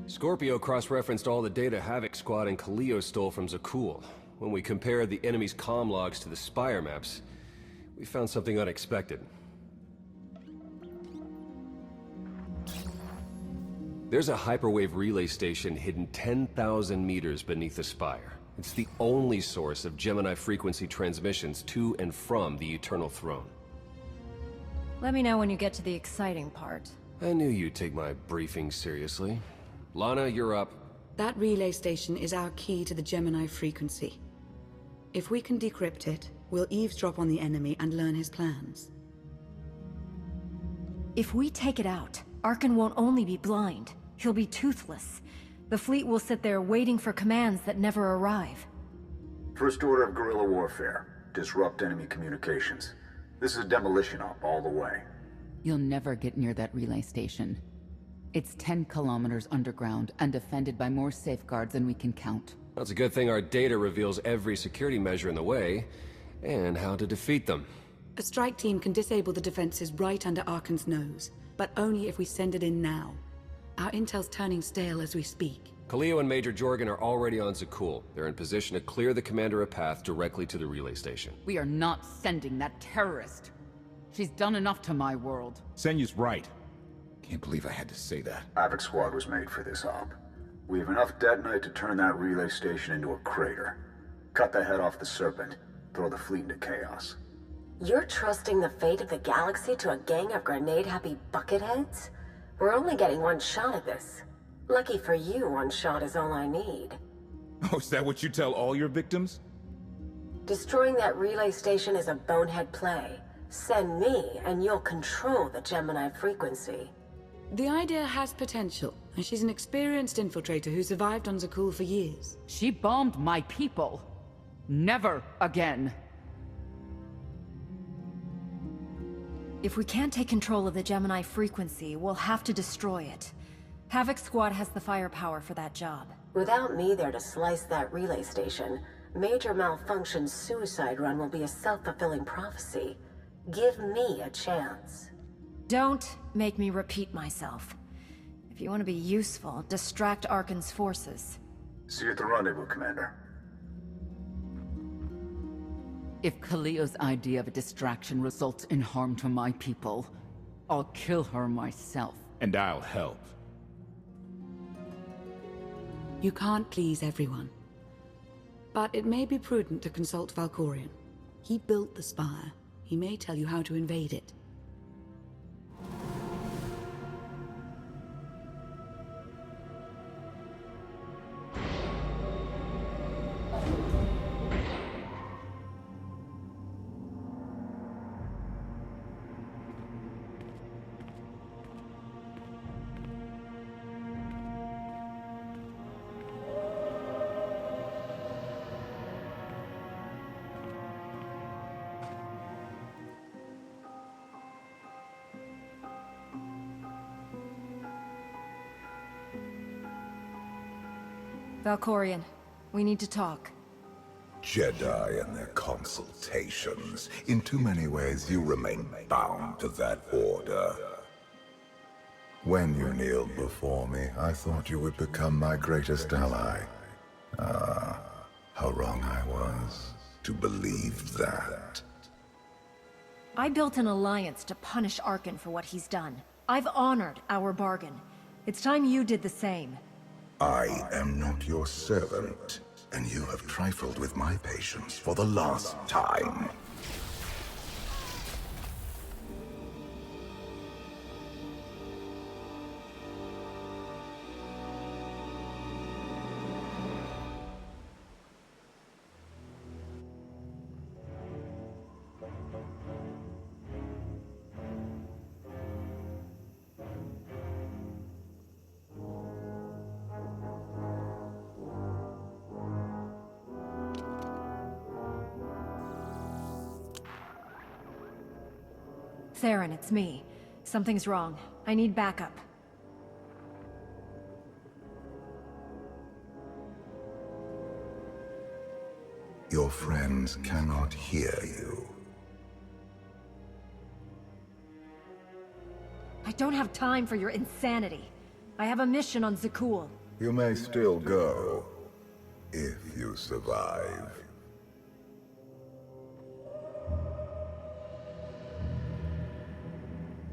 Scorpio cross-referenced all the data Havoc Squad and Kaleo stole from Zakul. When we compared the enemy's comm logs to the Spire maps, we found something unexpected. There's a hyperwave relay station hidden 10,000 meters beneath the Spire. It's the only source of Gemini frequency transmissions to and from the Eternal Throne. Let me know when you get to the exciting part. I knew you'd take my briefing seriously. Lana, you're up. That relay station is our key to the Gemini frequency. If we can decrypt it, we'll eavesdrop on the enemy and learn his plans. If we take it out, Arkan won't only be blind, he'll be toothless. The fleet will sit there waiting for commands that never arrive. First order of guerrilla warfare. Disrupt enemy communications. This is a demolition op all the way. You'll never get near that relay station. It's 10 kilometers underground and defended by more safeguards than we can count. Well, it's a good thing our data reveals every security measure in the way, and how to defeat them. A strike team can disable the defenses right under Arkan's nose, but only if we send it in now. Our intel's turning stale as we speak. Kaleo and Major Jorgen are already on Zakul. They're in position to clear the commander a path directly to the relay station. We are not sending that terrorist. She's done enough to my world. Senyu's right. Can't believe I had to say that. Havoc Squad was made for this op. We have enough detonite to turn that relay station into a crater. Cut the head off the Serpent. Throw the fleet into chaos. You're trusting the fate of the galaxy to a gang of grenade-happy bucketheads? We're only getting one shot at this. Lucky for you, one shot is all I need. Oh, is that what you tell all your victims? Destroying that relay station is a bonehead play. Send me, and you'll control the Gemini frequency. The idea has potential, and she's an experienced infiltrator who survived on Zakul for years. She bombed my people. Never again. If we can't take control of the Gemini frequency, we'll have to destroy it. Havoc Squad has the firepower for that job. Without me there to slice that relay station, Major Malfunction's suicide run will be a self-fulfilling prophecy. Give me a chance. Don't make me repeat myself. If you want to be useful, distract Arkan's forces. See you at the rendezvous, Commander. If Kaleo's idea of a distraction results in harm to my people, I'll kill her myself. And I'll help. You can't please everyone. But it may be prudent to consult Valkorion. He built the Spire. He may tell you how to invade it. Valkorion, we need to talk. Jedi and their consultations. In too many ways, you remain bound to that order. When you kneeled before me, I thought you would become my greatest ally. Ah, how wrong I was to believe that. I built an alliance to punish Arkan for what he's done. I've honored our bargain. It's time you did the same. I am not your servant, and you have trifled with my patience for the last time. Theron, it's me. Something's wrong. I need backup. Your friends cannot hear you. I don't have time for your insanity. I have a mission on Zakul. You may still go, if you survive.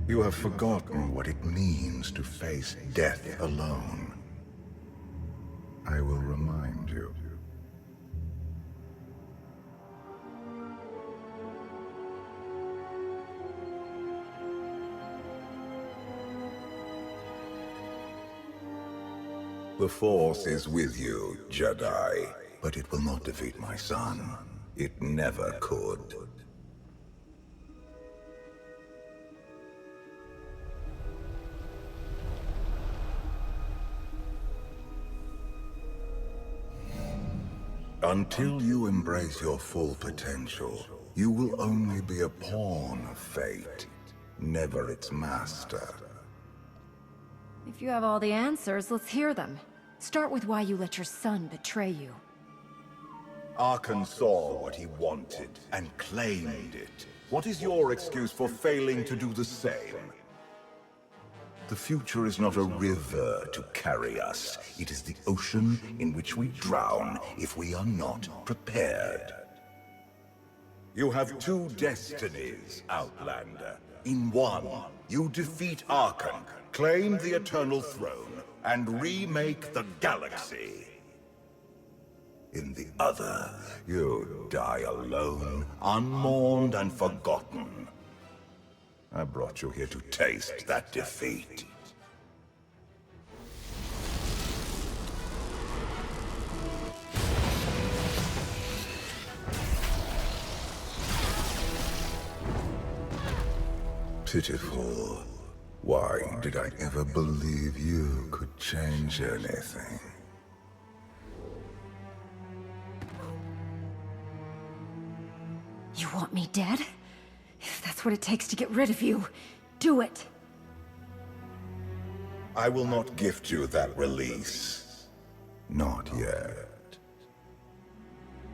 You have forgotten what it means to face death alone. I will remind you. The Force is with you, Jedi, but it will not defeat my son. It never could. Until you embrace your full potential, you will only be a pawn of fate, never its master. If you have all the answers, let's hear them. Start with why you let your son betray you. Arkan saw what he wanted and claimed it. What is your excuse for failing to do the same? The future is not a river to carry us. It is the ocean in which we drown if we are not prepared. You have two destinies, Outlander. In one, you defeat Arkan, claim the Eternal Throne, and remake the galaxy. In the other, you die alone, unmourned and forgotten. I brought you here to taste that defeat. Pitiful. Why did I ever believe you could change anything? You want me dead? If that's what it takes to get rid of you, do it! I will not gift you that release. Not yet.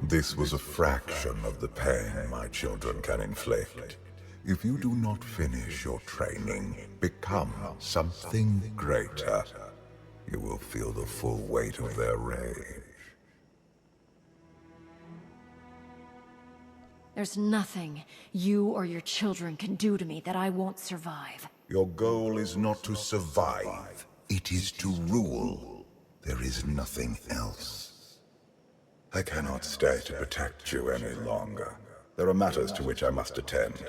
This was a fraction of the pain my children can inflict. If you do not finish your training, become something greater, you will feel the full weight of their rage. There's nothing you or your children can do to me that I won't survive. Your goal is not to survive. It is to rule. There is nothing else. I cannot stay to protect you any longer. There are matters to which I must attend.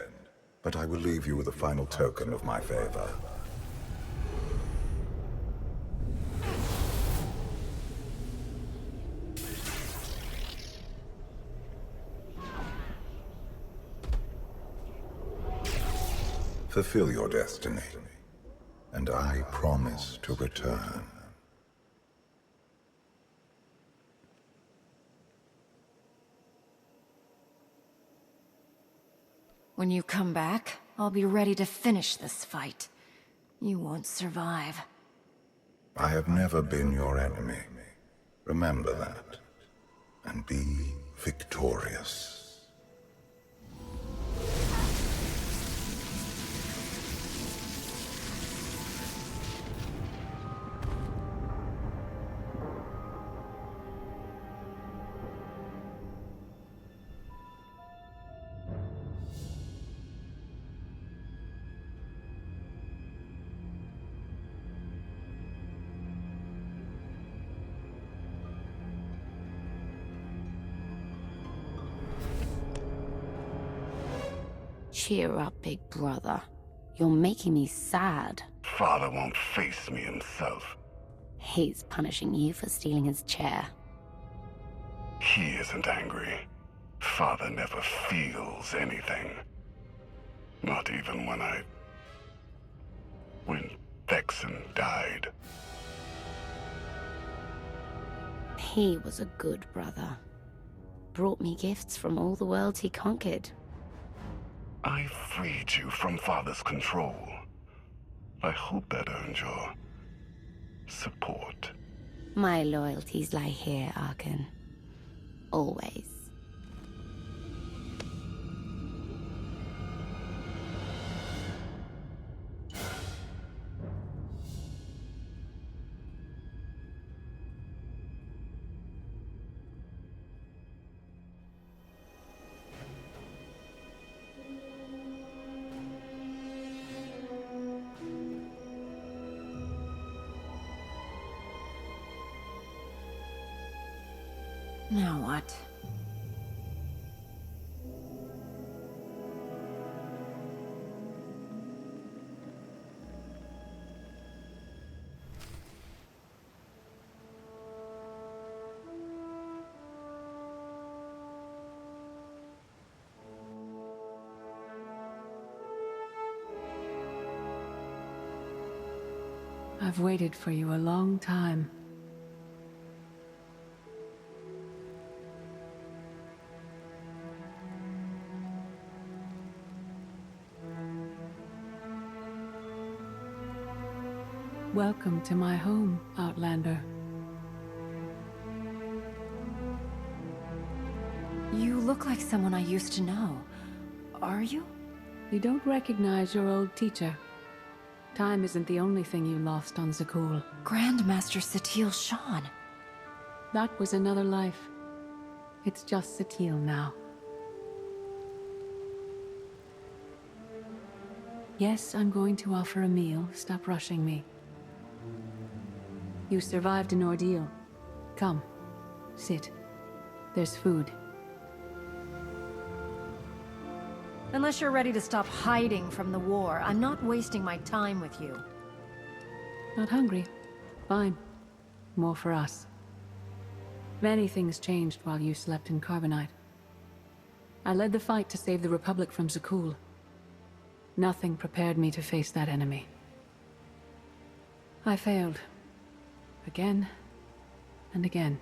But I will leave you with a final token of my favor. Fulfill your destiny, and I promise to return. When you come back, I'll be ready to finish this fight. You won't survive. I have never been your enemy. Remember that, and be victorious. Cheer up, big brother. You're making me sad. Father won't face me himself. He's punishing you for stealing his chair. He isn't angry. Father never feels anything. Not even when Vexen died. He was a good brother. Brought me gifts from all the worlds he conquered. I freed you from Father's control. I hope that earned your support. My loyalties lie here, Arkan. Always. Now what? I've waited for you a long time. Welcome to my home, Outlander. You look like someone I used to know. Are you? You don't recognize your old teacher. Time isn't the only thing you lost on Zakul. Grandmaster Satil Shan. That was another life. It's just Satil now. Yes, I'm going to offer a meal. Stop rushing me. You survived an ordeal. Come, sit. There's food. Unless you're ready to stop hiding from the war, I'm not wasting my time with you. Not hungry? Fine. More for us. Many things changed while you slept in Carbonite. I led the fight to save the Republic from Zakul. Nothing prepared me to face that enemy. I failed. Again and again.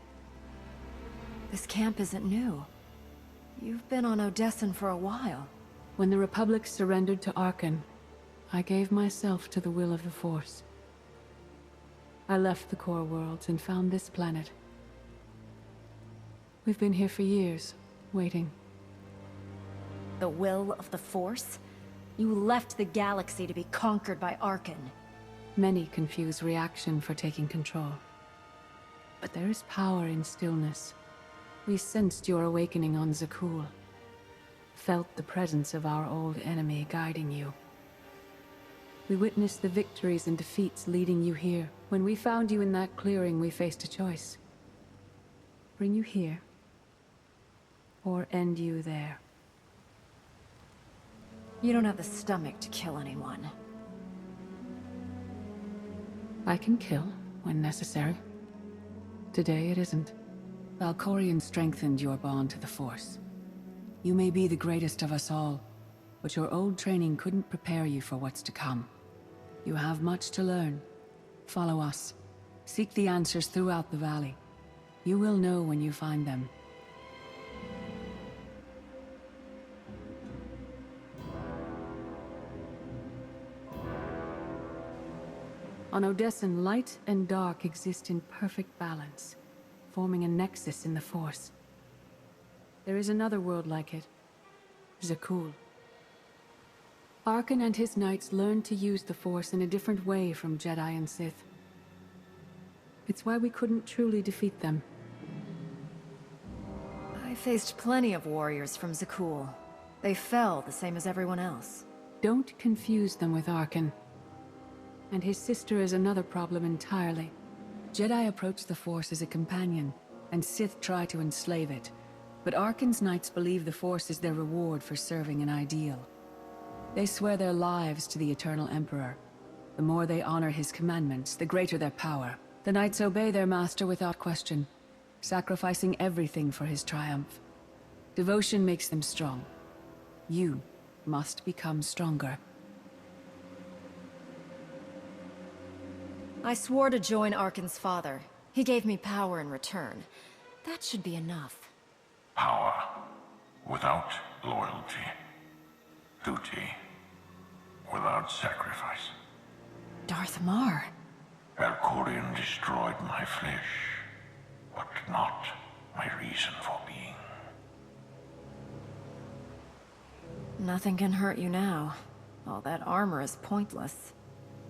This camp isn't new. You've been on Odessen for a while. When the Republic surrendered to Arkan, I gave myself to the will of the Force. I left the core worlds and found this planet. We've been here for years, waiting. The will of the Force? You left the galaxy to be conquered by Arkan. Many confuse reaction for taking control. But there is power in stillness. We sensed your awakening on Zakul. Felt the presence of our old enemy guiding you. We witnessed the victories and defeats leading you here. When we found you in that clearing, we faced a choice. Bring you here, or end you there. You don't have the stomach to kill anyone. I can kill, when necessary. Today it isn't. Valkorion strengthened your bond to the Force. You may be the greatest of us all, but your old training couldn't prepare you for what's to come. You have much to learn. Follow us. Seek the answers throughout the valley. You will know when you find them. On Odessen, light and dark exist in perfect balance, forming a nexus in the Force. There is another world like it, Zakul. Arkan and his knights learned to use the Force in a different way from Jedi and Sith. It's why we couldn't truly defeat them. I faced plenty of warriors from Zakul. They fell the same as everyone else. Don't confuse them with Arkan. And his sister is another problem entirely. Jedi approach the Force as a companion, and Sith try to enslave it. But Arkan's knights believe the Force is their reward for serving an ideal. They swear their lives to the Eternal Emperor. The more they honor his commandments, the greater their power. The knights obey their master without question, sacrificing everything for his triumph. Devotion makes them strong. You must become stronger. I swore to join Arkan's father. He gave me power in return. That should be enough. Power without loyalty. Duty without sacrifice. Darth Mar. Valkorion destroyed my flesh, but not my reason for being. Nothing can hurt you now. All that armor is pointless.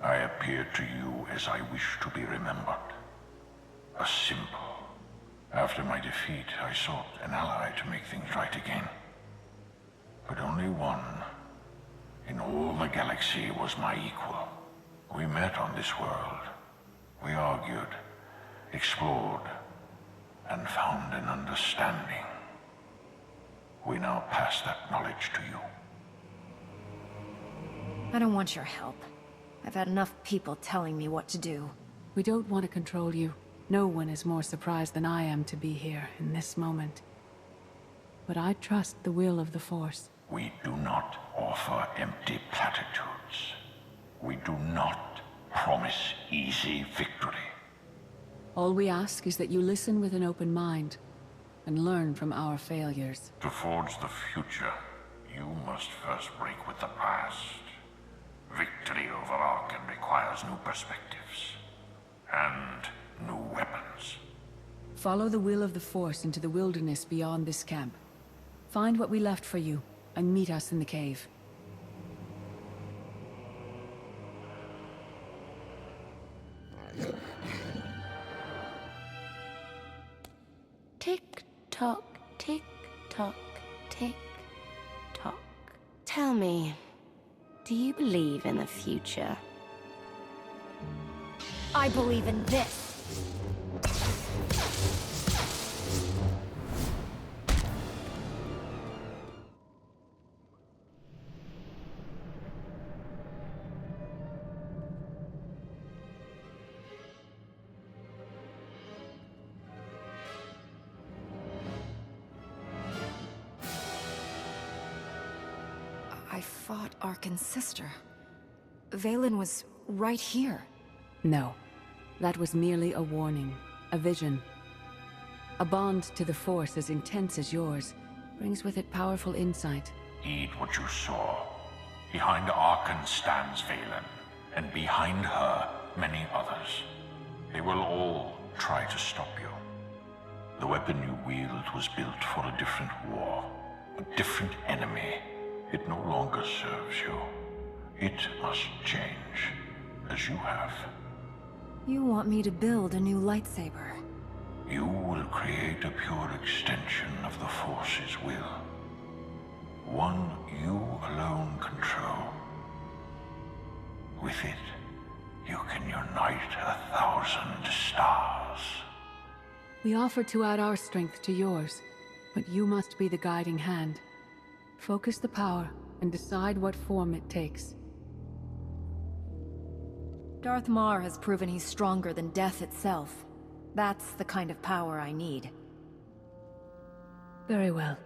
I appear to you as I wish to be remembered. A symbol. After my defeat, I sought an ally to make things right again. But only one in all the galaxy was my equal. We met on this world. We argued, explored, and found an understanding. We now pass that knowledge to you. I don't want your help. I've had enough people telling me what to do. We don't want to control you. No one is more surprised than I am to be here in this moment. But I trust the will of the Force. We do not offer empty platitudes. We do not promise easy victory. All we ask is that you listen with an open mind and learn from our failures. To forge the future, you must first break with the past. Victory over Arkan requires new perspectives and new weapons. Follow the will of the Force into the wilderness beyond this camp. Find what we left for you and meet us in the cave. Tick-tock, tick-tock, tick-tock. Tell me, do you believe in the future? I believe in this! I fought Arkan's sister. Valen was right here. No. That was merely a warning. A vision. A bond to the Force as intense as yours brings with it powerful insight. Heed what you saw. Behind Arkan stands Valen, and behind her, many others. They will all try to stop you. The weapon you wield was built for a different war, a different enemy. It no longer serves you. It must change, as you have. You want me to build a new lightsaber? You will create a pure extension of the Force's will. One you alone control. With it, you can unite 1,000 stars. We offer to add our strength to yours, but you must be the guiding hand. Focus the power and decide what form it takes. Darth Mar has proven he's stronger than death itself. That's the kind of power I need. Very well.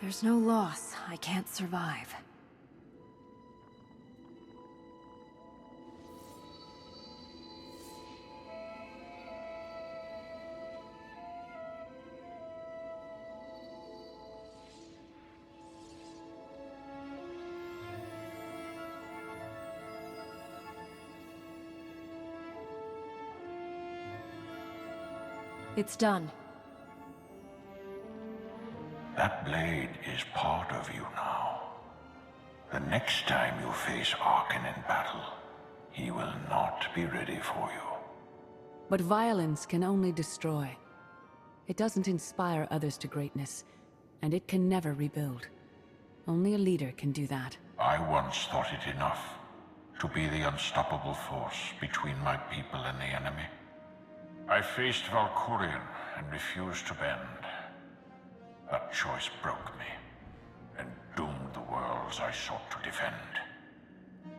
There's no loss I can't survive. It's done. That blade is part of you now. The next time you face Arkan in battle, he will not be ready for you. But violence can only destroy. It doesn't inspire others to greatness, and it can never rebuild. Only a leader can do that. I once thought it enough to be the unstoppable force between my people and the enemy. I faced Valkyrian and refused to bend. That choice broke me, and doomed the worlds I sought to defend.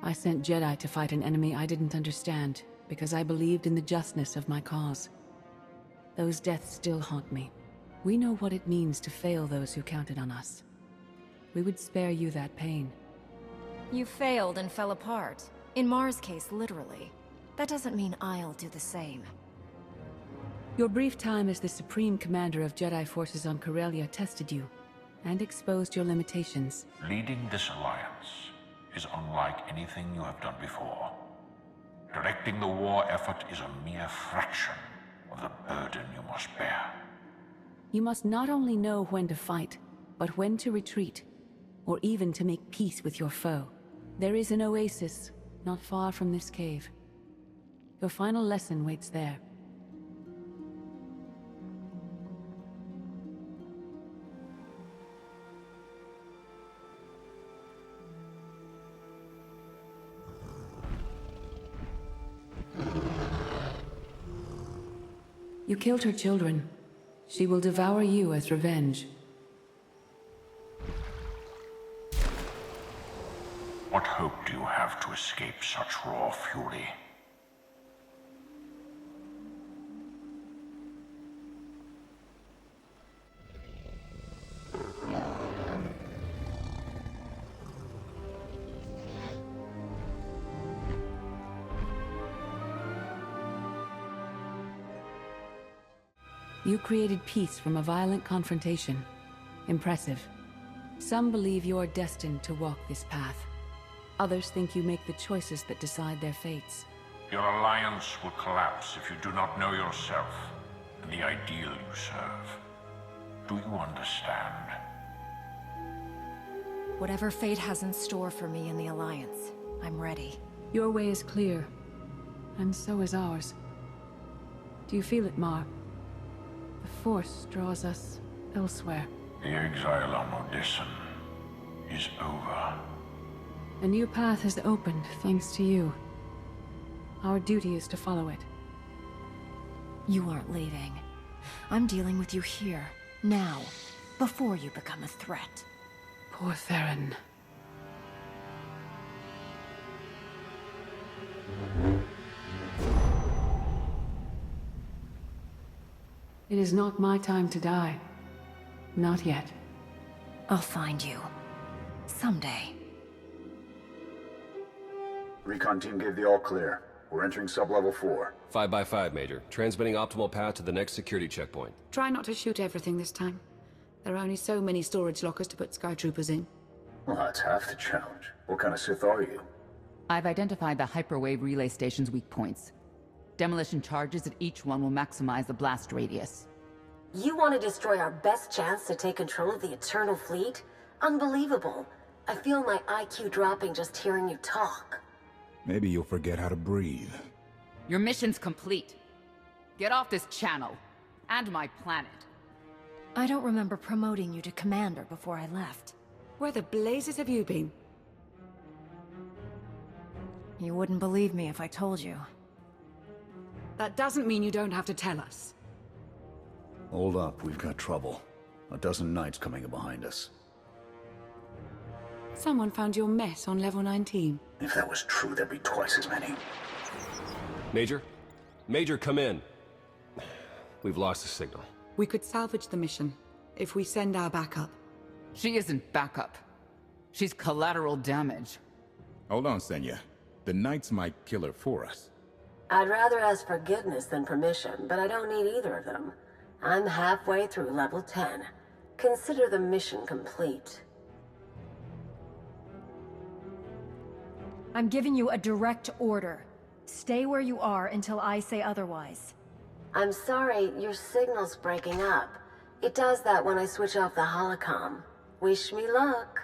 I sent Jedi to fight an enemy I didn't understand, because I believed in the justness of my cause. Those deaths still haunt me. We know what it means to fail those who counted on us. We would spare you that pain. You failed and fell apart. In Mar's case, literally. That doesn't mean I'll do the same. Your brief time as the Supreme Commander of Jedi forces on Corellia tested you, and exposed your limitations. Leading this alliance is unlike anything you have done before. Directing the war effort is a mere fraction of the burden you must bear. You must not only know when to fight, but when to retreat, or even to make peace with your foe. There is an oasis not far from this cave. Your final lesson waits there. You killed her children. She will devour you as revenge. What hope do you have to escape such raw fury? You created peace from a violent confrontation. Impressive. Some believe you're destined to walk this path. Others think you make the choices that decide their fates. Your alliance will collapse if you do not know yourself and the ideal you serve. Do you understand? Whatever fate has in store for me in the Alliance, I'm ready. Your way is clear, and so is ours. Do you feel it, Mar? The Force draws us elsewhere. The exile on Odysseum is over. A new path has opened, thanks to you. Our duty is to follow it. You aren't leaving. I'm dealing with you here, now, before you become a threat. Poor Theron. It is not my time to die. Not yet. I'll find you. Someday. Recon team gave the all clear. We're entering sub-level 4. 5 by 5, Major. Transmitting optimal path to the next security checkpoint. Try not to shoot everything this time. There are only so many storage lockers to put Sky Troopers in. Well, that's half the challenge. What kind of Sith are you? I've identified the hyperwave relay station's weak points. Demolition charges at each one will maximize the blast radius. You want to destroy our best chance to take control of the Eternal Fleet? Unbelievable. I feel my IQ dropping just hearing you talk. Maybe you'll forget how to breathe. Your mission's complete. Get off this channel. And my planet. I don't remember promoting you to Commander before I left. Where the blazes have you been? You wouldn't believe me if I told you. That doesn't mean you don't have to tell us. Hold up, we've got trouble. A dozen knights coming in behind us. Someone found your mess on level 19. If that was true, there'd be twice as many. Major? Major, come in. We've lost the signal. We could salvage the mission if we send our backup. She isn't backup. She's collateral damage. Hold on, Senya. The Knights might kill her for us. I'd rather ask forgiveness than permission, but I don't need either of them. I'm halfway through level 10. Consider the mission complete. I'm giving you a direct order. Stay where you are until I say otherwise. I'm sorry, your signal's breaking up. It does that when I switch off the holocom. Wish me luck.